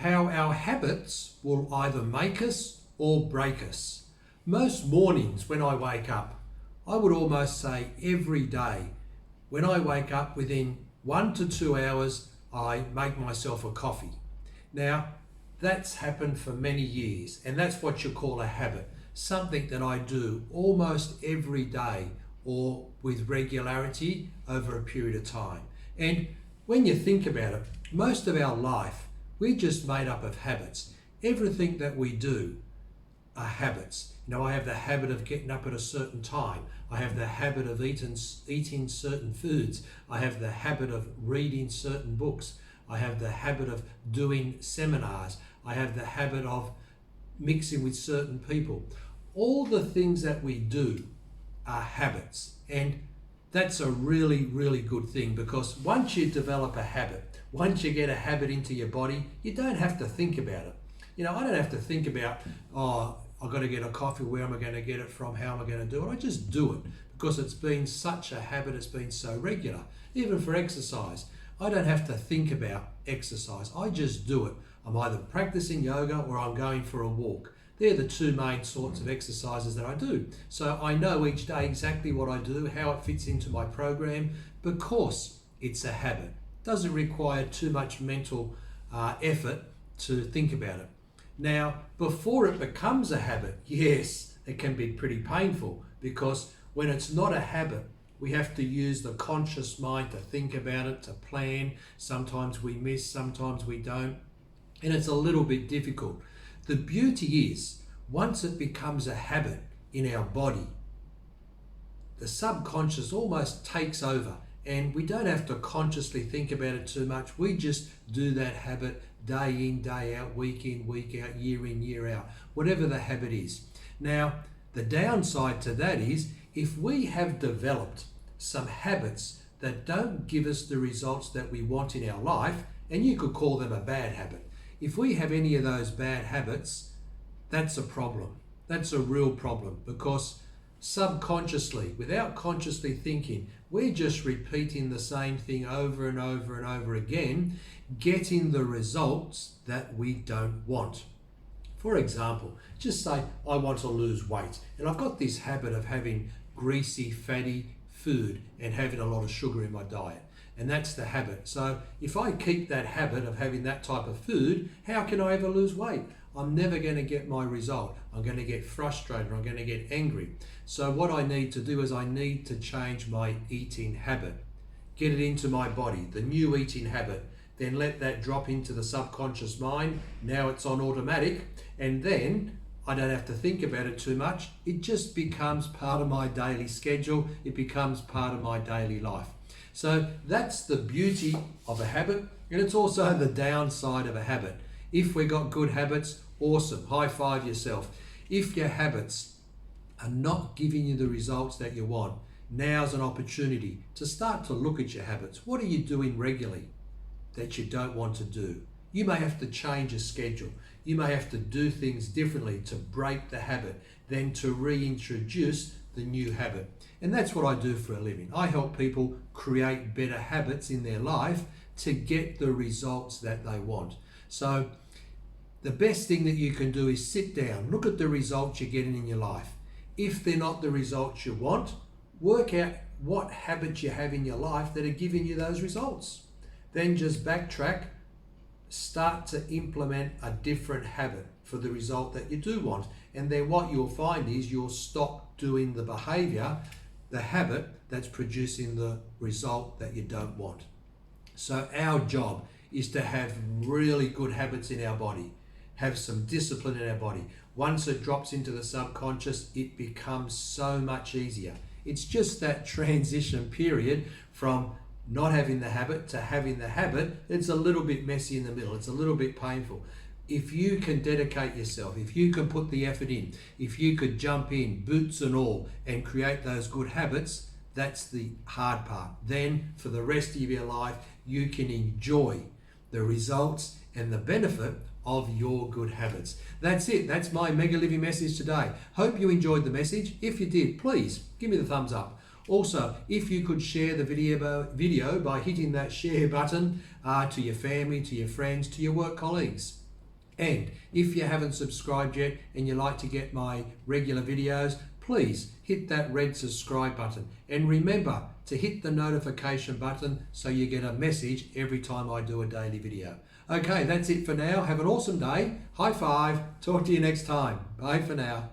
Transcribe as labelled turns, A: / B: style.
A: how our habits will either make us or break us. Most mornings when I wake up, I would almost say every day, when I wake up within 1 to 2 hours, I make myself a coffee. Now, that's happened for many years, and that's what you call a habit, something that I do almost every day or with regularity over a period of time. And when you think about it, most of our life, we're just made up of habits. Everything that we do are habits. You know, I have the habit of getting up at a certain time. I have the habit of eating certain foods. I have the habit of reading certain books. I have the habit of doing seminars. I have the habit of mixing with certain people. All the things that we do are habits. And that's a really, really good thing, because once you develop a habit, once you get a habit into your body, you don't have to think about it. You know, I don't have to think about, oh, I've got to get a coffee, where am I going to get it from, how am I going to do it? I just do it because it's been such a habit, it's been so regular. Even for exercise, I don't have to think about exercise, I just do it. I'm either practicing yoga or I'm going for a walk. They're the two main sorts of exercises that I do. So I know each day exactly what I do, how it fits into my program, because it's a habit. It doesn't require too much mental effort to think about it. Now, before it becomes a habit, yes, it can be pretty painful, because when it's not a habit, we have to use the conscious mind to think about it, to plan. Sometimes we miss, sometimes we don't, and it's a little bit difficult. The beauty is, once it becomes a habit in our body, the subconscious almost takes over, and we don't have to consciously think about it too much. We just do that habit day in, day out, week in, week out, year in, year out, whatever the habit is. Now, the downside to that is, if we have developed some habits that don't give us the results that we want in our life, and you could call them a bad habit. If we have any of those bad habits, that's a problem. That's a real problem, because subconsciously, without consciously thinking, we're just repeating the same thing over and over and over again, getting the results that we don't want. For example, just say I want to lose weight, and I've got this habit of having greasy, fatty food and having a lot of sugar in my diet. And that's the habit. So if I keep that habit of having that type of food, how can I ever lose weight? I'm never going to get my result. I'm going to get frustrated. I'm going to get angry. So what I need to do is I need to change my eating habit. Get it into my body, the new eating habit. Then let that drop into the subconscious mind. Now it's on automatic. And then I don't have to think about it too much. It just becomes part of my daily schedule. It becomes part of my daily life. So that's the beauty of a habit, and it's also the downside of a habit. If we got good habits, awesome, high five yourself. If your habits are not giving you the results that you want, now's an opportunity to start to look at your habits. What are you doing regularly that you don't want to do? You may have to change your schedule. You may have to do things differently to break the habit, then to reintroduce the new habit. And that's what I do for a living. I help people create better habits in their life to get the results that they want. So the best thing that you can do is sit down, look at the results you're getting in your life. If they're not the results you want, work out what habits you have in your life that are giving you those results. Then just backtrack, start to implement a different habit for the result that you do want. And then what you'll find is you'll stop doing the behavior, the habit that's producing the result that you don't want. So our job is to have really good habits in our body, have some discipline in our body. Once it drops into the subconscious, it becomes so much easier. It's just that transition period from not having the habit to having the habit. It's a little bit messy in the middle. It's a little bit painful. If you can dedicate yourself, if you can put the effort in, if you could jump in, boots and all, and create those good habits, that's the hard part. Then for the rest of your life, you can enjoy the results and the benefit of your good habits. That's it. That's my Mega Living message today. Hope you enjoyed the message. If you did, please give me the thumbs up. Also, if you could share the video by hitting that share button to your family, to your friends, to your work colleagues. And if you haven't subscribed yet and you like to get my regular videos, please hit that red subscribe button. And remember to hit the notification button so you get a message every time I do a daily video. Okay, that's it for now. Have an awesome day. High five. Talk to you next time. Bye for now.